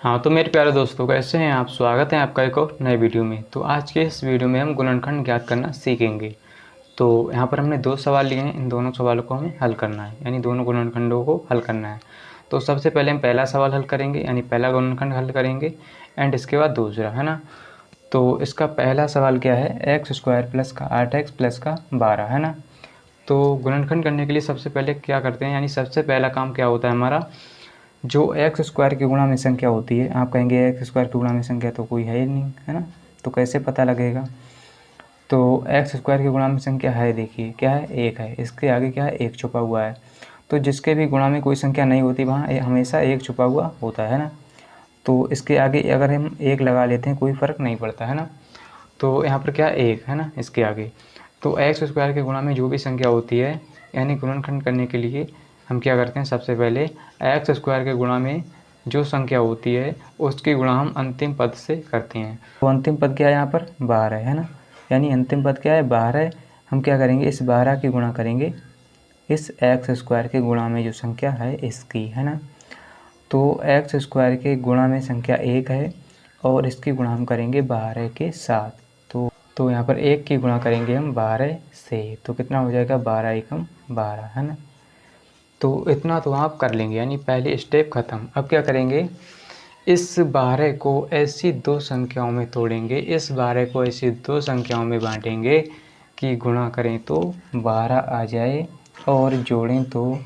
हाँ तो मेरे प्यारे दोस्तों, कैसे हैं आप। स्वागत है आपका एक और नए वीडियो में। तो आज के इस वीडियो में हम गुणनखंड ज्ञात करना सीखेंगे। तो यहाँ पर हमने दो सवाल लिए हैं, इन दोनों सवालों को हमें हल करना है, यानी दोनों गुणनखंडों को हल करना है। तो सबसे पहले हम पहला सवाल हल करेंगे, यानी पहला गुणनखंड हल करेंगे एंड इसके बाद दूसरा, है ना। तो इसका पहला सवाल क्या है, एक्स स्क्वायर प्लस का 8x प्लस का 12, है ना। तो गुणनखंड करने के लिए सबसे पहले क्या करते हैं, यानी सबसे पहला काम क्या होता है हमारा, जो एक्स स्क्वायर की गुणा में संख्या होती है। आप कहेंगे एक्स स्क्वायर की गुणा में संख्या तो कोई है ही नहीं, है ना, तो कैसे पता लगेगा। तो एक्स स्क्वायर की गुणा में संख्या है, देखिए क्या है, एक है, इसके आगे क्या है, एक छुपा हुआ है। तो जिसके भी गुणा में कोई संख्या नहीं होती वहाँ हमेशा एक छुपा हुआ होता है ना। तो इसके आगे अगर हम एक लगा लेते हैं कोई फ़र्क नहीं पड़ता, है ना। तो यहाँ पर क्या एक है ना इसके आगे। तो एक्स स्क्वायर के गुणा में जो भी संख्या होती है, यानी गुणनखंड करने के लिए हम क्या करते हैं, सबसे पहले एक्स स्क्वायर के गुणा में जो संख्या होती है उसकी गुणा हम अंतिम पद से करते हैं। तो अंतिम पद क्या है यहाँ पर, 12 है ना, यानी अंतिम पद क्या है, 12। हम क्या करेंगे, इस 12 की गुणा करेंगे इस एक्स स्क्वायर के गुणा में जो संख्या है इसकी, है ना। तो एक्स स्क्वायर के गुणा में संख्या एक है और इसकी गुणा हम करेंगे 12 के साथ। तो यहाँ पर एक की गुणा करेंगे हम 12 से, तो कितना हो जाएगा, 12 एकम 12, है ना। तो इतना तो आप कर लेंगे, यानी पहली स्टेप ख़त्म। अब क्या करेंगे, इस 12 को ऐसी दो संख्याओं में तोड़ेंगे, इस 12 को ऐसी दो संख्याओं में बांटेंगे कि गुणा करें तो 12 आ जाए और जोड़ें तो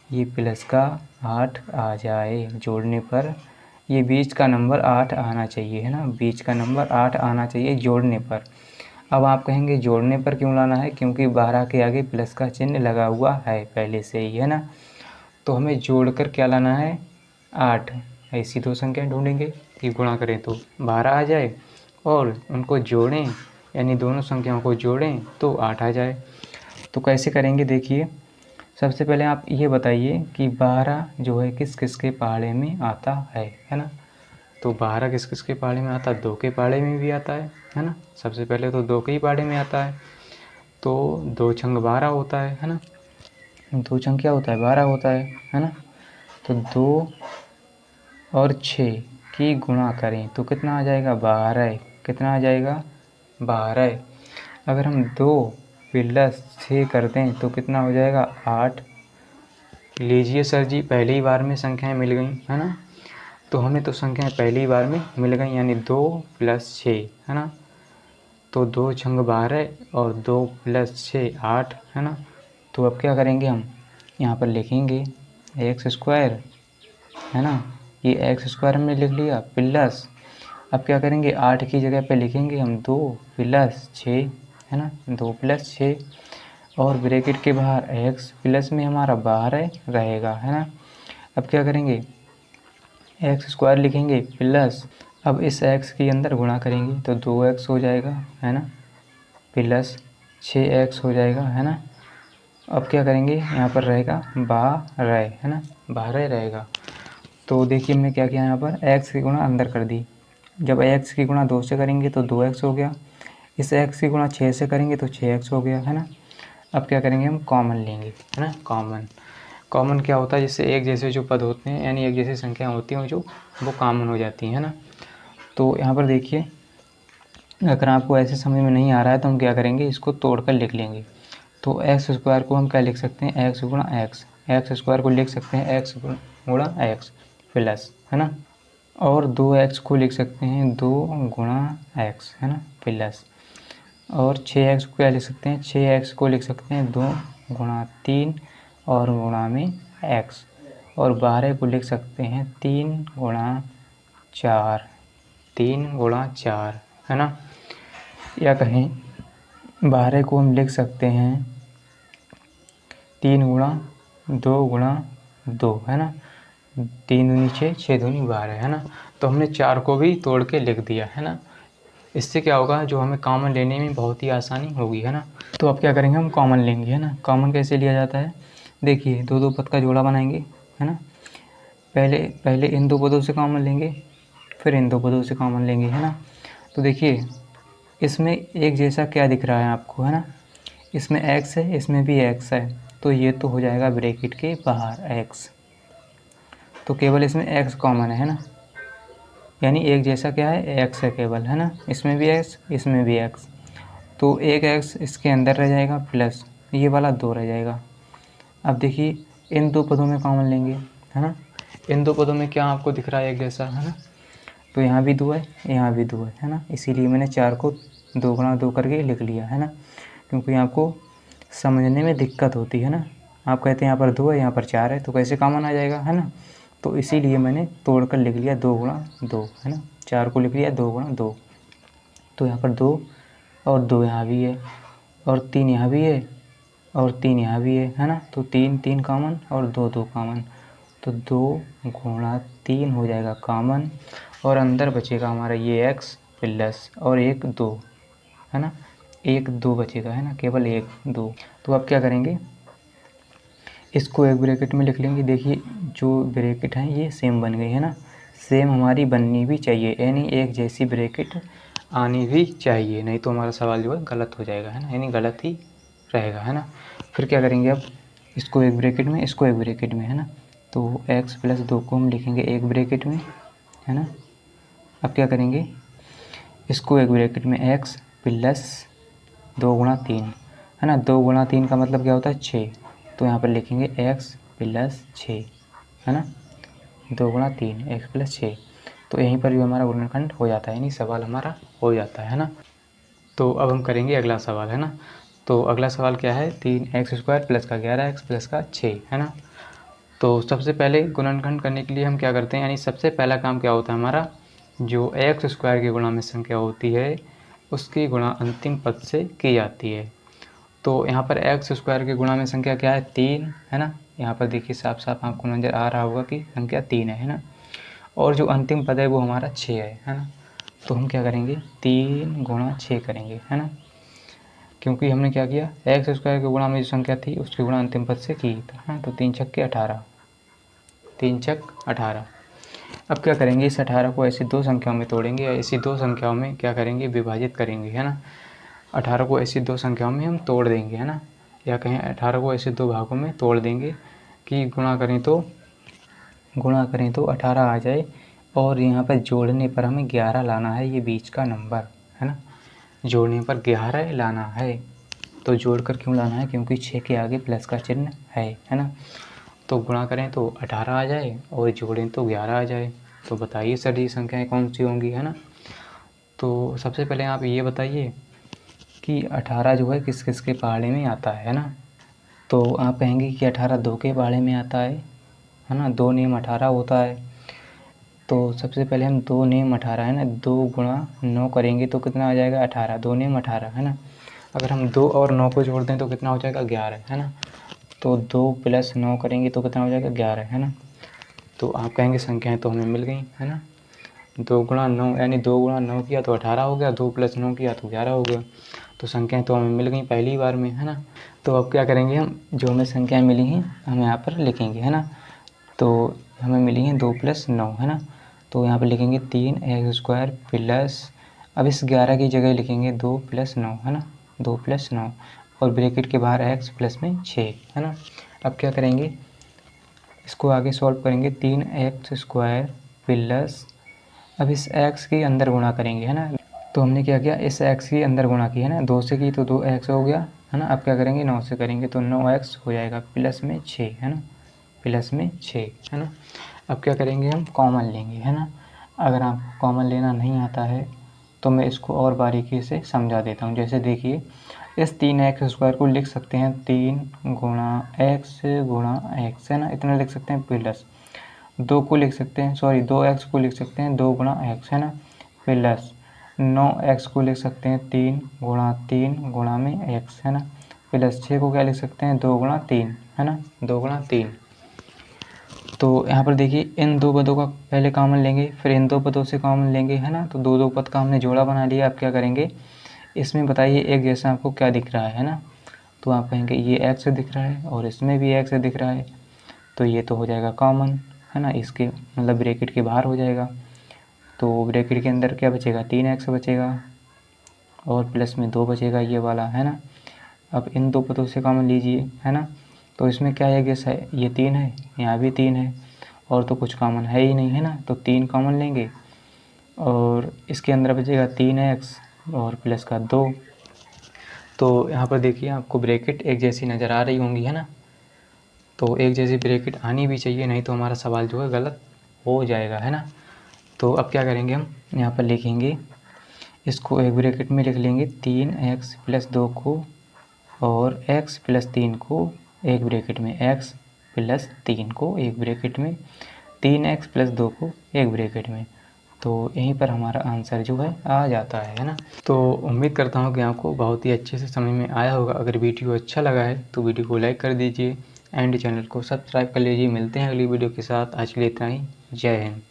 ये प्लस का 8 आ जाए। जोड़ने पर ये बीच का नंबर 8 आना चाहिए, है ना, बीच का नंबर 8 आना चाहिए जोड़ने पर। अब आप कहेंगे जोड़ने पर क्यों लाना है, क्योंकि 12 के आगे प्लस का चिन्ह लगा हुआ है पहले से ही, है ना। तो हमें जोड़कर क्या लाना है, 8। ऐसी दो संख्या ढूंढेंगे कि गुणा करें तो 12 आ जाए और उनको जोड़ें, यानी दोनों संख्याओं को जोड़ें तो 8 आ जाए। तो कैसे करेंगे, देखिए सबसे पहले आप ये बताइए कि 12 जो है किस किस के पहाड़े में आता है ना। तो 12 किस किस के पहाड़े में आता है, 2 के पहाड़े में भी आता है ना। सबसे पहले तो 2 के ही पहाड़े में आता है। तो 2 छंग 12 होता है ना। 2 छंग क्या होता है, 12 होता है ना। तो 2 और 6 की गुणा करें तो कितना आ जाएगा, 12। कितना आ जाएगा, 12। अगर हम 2 प्लस 6 कर दें तो कितना हो जाएगा, 8। लीजिए सर जी, पहली बार में संख्याएं मिल गई, है ना। तो हमें तो संख्याएं पहली बार में मिल गई, यानी 2 प्लस 6, है ना। तो 2 छंग 12 और 2 प्लस 6 8, है ना। तो अब क्या करेंगे, हम यहाँ पर लिखेंगे एक्स स्क्वायर, है ना। ये एक्स स्क्वायर हमने लिख लिया प्लस, अब क्या करेंगे, 8 की जगह पे लिखेंगे हम 2 प्लस 6, है ना, 2 प्लस 6 और ब्रैकेट के बाहर एक्स प्लस में हमारा 12 रहेगा, है ना। अब क्या करेंगे, एक्स स्क्वायर लिखेंगे प्लस, अब इस एक्स के अंदर गुणा करेंगे तो 2x हो जाएगा, है ना, प्लस 6x हो जाएगा, है ना। अब क्या करेंगे, यहाँ पर रहेगा 12, है ना, 12 रहेगा। तो देखिए हमने क्या किया, यहाँ पर x की गुणा अंदर कर दी। जब x की गुणा 2 से करेंगे तो 2x हो गया, इस x की गुणा 6 से करेंगे तो 6x हो गया, है ना। अब क्या करेंगे, हम कॉमन लेंगे, है ना। कॉमन क्या होता है, जिससे एक जैसे जो पद होते हैं, यानी एक जैसी संख्या होती हैं जो वो कॉमन हो जाती हैं, है ना। तो यहाँ पर देखिए, अगर आपको ऐसे समझ में नहीं आ रहा है तो हम क्या करेंगे, इसको तोड़कर लिख लेंगे। तो एक्स स्क्वायर को हम क्या लिख सकते हैं, एक्स गुणा एक्स, एक्स स्क्वायर को लिख सकते हैं एक्स गुणा एक्स प्लस, है ना। और 2x को लिख सकते हैं 2 गुणा एक्स, है ना, प्लस। और 6x को क्या लिख सकते हैं, 6x को लिख सकते हैं 2 गुणा 3 और गुणा में x। और 12 को लिख सकते हैं 3 गुणा 4, 3 गुणा 4, है ना। या कहें 12 को हम लिख सकते हैं 3 गुणा 2 गुणा 2, है ना, 3 दूनी 6, 6 दूनी 12, है ना। तो हमने 4 को भी तोड़ के लिख दिया, है ना। इससे क्या होगा, जो हमें कॉमन लेने में बहुत ही आसानी होगी, है ना। तो अब क्या करेंगे, हम कॉमन लेंगे, है ना। कॉमन कैसे लिया जाता है, देखिए दो दो पद का जोड़ा बनाएंगे, है ना। पहले पहले इन दो पदों से कॉमन लेंगे, फिर इन दो पदों से कॉमन लेंगे, है ना। तो देखिए इसमें एक जैसा क्या दिख रहा है आपको, है ना, इसमें x है, इसमें भी x है, तो ये तो हो जाएगा ब्रैकेट के बाहर x। तो केवल इसमें x कॉमन है ना। यानी एक जैसा क्या है, एक्स है केवल, है ना, इसमें भी एक्स, इसमें भी एक्स, तो एक एक्स इसके अंदर रह जाएगा प्लस ये वाला 2 रह जाएगा। अब देखिए इन दो पदों में कॉमन लेंगे, है ना, इन दो पदों में क्या आपको दिख रहा है, एक जैसा, है ना, तो यहाँ भी 2 है, यहाँ भी 2 है ना, इसीलिए मैंने 4 को 2 गुणा 2 करके लिख लिया, है ना, क्योंकि आपको समझने में दिक्कत होती है ना। आप कहते हैं यहाँ पर 2 है, यहाँ पर 4 है, तो कैसे कॉमन आ जाएगा, है ना, तो इसीलिए मैंने तोड़ कर लिख लिया 2 गुणा 2, है ना, 4 को लिख लिया 2 गुणा 2, तो यहाँ पर 2 और 2 यहाँ भी है और 3 यहाँ भी है और 3 यहाँ भी है ना, तो 3 3 कॉमन और 2 2 कॉमन, तो 2 गुणा 3 हो जाएगा कॉमन और अंदर बचेगा हमारा ये x प्लस और 1 2, है ना, 1 2 बचेगा, है ना, केवल 1 2। तो आप क्या करेंगे, इसको एक ब्रैकेट में लिख लेंगे। देखिए जो ब्रैकेट हैं ये सेम बन गई, है ना, सेम हमारी बननी भी चाहिए, यानी एक जैसी ब्रैकेट आनी भी चाहिए, नहीं तो हमारा सवाल जो है गलत हो जाएगा, है ना, यानी गलत ही रहेगा, है ना। फिर क्या करेंगे, अब इसको एक ब्रैकेट में, इसको एक ब्रैकेट में, है ना, तो x प्लस 2 को हम लिखेंगे एक ब्रैकेट में, है ना। अब क्या करेंगे, इसको एक ब्रैकेट में x प्लस 2 गुणा 3, है ना, 2 गुणा 3 का मतलब क्या होता है 6, तो यहाँ पर लिखेंगे x प्लस 6, है ना, 2 गुणा 3 x प्लस 6, तो यहीं पर भी हमारा गुणनखंड हो जाता है, यानी सवाल हमारा हो जाता है ना। तो अब हम करेंगे अगला सवाल, है ना। तो अगला सवाल क्या है, 3x² प्लस का 11x प्लस का 6, है ना। तो सबसे पहले गुणनखंड करने के लिए हम क्या करते हैं, यानी सबसे पहला काम क्या होता है हमारा, जो x² की गुणा में संख्या होती है उसकी गुणा अंतिम पद से की जाती है। तो यहाँ पर x² की गुणा में संख्या क्या है, 3, है ना, यहाँ पर देखिए साफ साफ आपको नज़र आ रहा होगा कि संख्या 3 है ना, और जो अंतिम पद है वो हमारा 6 है ना। तो हम क्या करेंगे, 3 गुणा 6 करेंगे, है ना, क्योंकि हमने क्या किया, x² की गुणा में जो संख्या थी उसकी गुणा अंतिम पद से की था, हाँ, तो 3 छक्के 18, 3 छक 18। अब क्या करेंगे, इस 18 को ऐसी दो संख्याओं में तोड़ेंगे या ऐसी दो संख्याओं में क्या करेंगे, विभाजित करेंगे, है ना। 18 को ऐसी दो संख्याओं में हम तोड़ देंगे, है ना, या कहें 18 को ऐसे दो भागों में तोड़ देंगे कि गुणा करें तो 18 आ जाए, और यहाँ पर जोड़ने पर हमें 11 लाना है, ये बीच का नंबर, है ना, जोड़ने पर 11 लाना है। तो जोड़कर क्यों लाना है, क्योंकि 6 के आगे प्लस का चिन्ह है ना। तो गुणा करें तो 18 आ जाए और जोड़ें तो 11 आ जाए। तो बताइए सर ये संख्याएँ कौन सी होंगी, है ना। तो सबसे पहले आप ये बताइए कि 18 जो है किस किस के पहाड़े में आता है ना। तो आप कहेंगे कि 18 2 के पहाड़े में आता है ना, 2 नेम 18 होता है। तो सबसे पहले हम 2 नेम 18, है ना, 2 गुणा 9 करेंगे तो कितना आ जाएगा 18, 2 नेम 18, है ना। अगर हम 2 और 9 को जोड़ दें तो कितना हो जाएगा 11, है ना। तो 2 प्लस 9 करेंगे तो कितना हो जाएगा 11, है ना। तो आप कहेंगे संख्याएँ तो हमें मिल गई, है ना। 2 गुणा 9 यानी 2 गुणा 9 किया तो 18 हो गया, 2 प्लस 9 किया तो 11 हो गया। तो संख्याएँ तो हमें मिल गई पहली बार में, है ना। तो अब क्या करेंगे, हम जो हमें संख्याएँ मिली हैं हम यहाँ पर लिखेंगे, है ना। तो हमें मिली हैं 2 प्लस 9, है ना। तो यहाँ पर लिखेंगे 3x² प्लस, अब इस 11 की जगह लिखेंगे 2 प्लस 9, है ना, 2 प्लस 9 और ब्रैकेट के बाहर x प्लस में 6, है ना। अब क्या करेंगे, इसको आगे सॉल्व करेंगे, 3x² प्लस, अब इस x के अंदर गुणा करेंगे, है ना। तो हमने क्या किया, इस x के अंदर गुणा किया, है ना, 2 से की तो 2x हो गया, है ना। अब क्या करेंगे, 9 से करेंगे तो 9x हो जाएगा प्लस में 6, है ना, प्लस में 6, है ना। अब क्या करेंगे, हम कॉमन लेंगे, है ना। अगर आपको कॉमन लेना नहीं आता है तो मैं इसको और बारीकी से समझा देता हूँ। जैसे देखिए, इस 3x² को लिख सकते हैं 3 गुणा x गुणा x, है ना, इतना लिख सकते हैं, प्लस 2 को लिख सकते हैं, सॉरी 2x को लिख सकते हैं 2 गुणा x, है ना, प्लस 9x को लिख सकते हैं 3 गुणा में x, है ना, प्लस 6 को क्या लिख सकते हैं 2 गुणा 3, है ना, 2 गुणा 3। तो यहाँ पर देखिए इन दो पदों का पहले कॉमन लेंगे, फिर इन दो पदों से कॉमन लेंगे, है ना। तो दो दो पद का हमने जोड़ा बना लिया। अब क्या करेंगे, इसमें बताइए एक जैसा आपको क्या दिख रहा है ना। तो आप कहेंगे ये x दिख रहा है और इसमें भी x दिख रहा है, तो ये तो हो जाएगा कॉमन, है ना, इसके मतलब ब्रैकेट के बाहर हो जाएगा। तो ब्रैकेट के अंदर क्या बचेगा, 3x बचेगा और प्लस में 2 बचेगा ये वाला, है ना। अब इन दो पदों से कॉमन लीजिए, है ना। तो इसमें क्या है, गेस है, ये 3 है, यहाँ भी 3 है और तो कुछ कॉमन है ही नहीं, है ना। तो 3 कॉमन लेंगे और इसके अंदर बचेगा 3x और प्लस का 2। तो यहाँ पर देखिए आपको ब्रैकेट एक जैसी नज़र आ रही होंगी, है ना। तो एक जैसी ब्रैकेट आनी भी चाहिए, नहीं तो हमारा सवाल जो है गलत हो जाएगा, है ना। तो अब क्या करेंगे, हम यहाँ पर लिखेंगे, इसको एक ब्रैकेट में लिख लेंगे 3x प्लस 2 को, और x प्लस 3 को एक ब्रैकेट में, x प्लस 3 को एक ब्रैकेट में, 3x प्लस 2 को एक ब्रैकेट में। तो यहीं पर हमारा आंसर जो है आ जाता है ना। तो उम्मीद करता हूँ कि आपको बहुत ही अच्छे से समझ में आया होगा। अगर वीडियो अच्छा लगा है तो वीडियो को लाइक कर दीजिए एंड चैनल को सब्सक्राइब कर लीजिए। मिलते हैं अगली वीडियो के साथ। आज के लिए इतना ही। जय हिंद।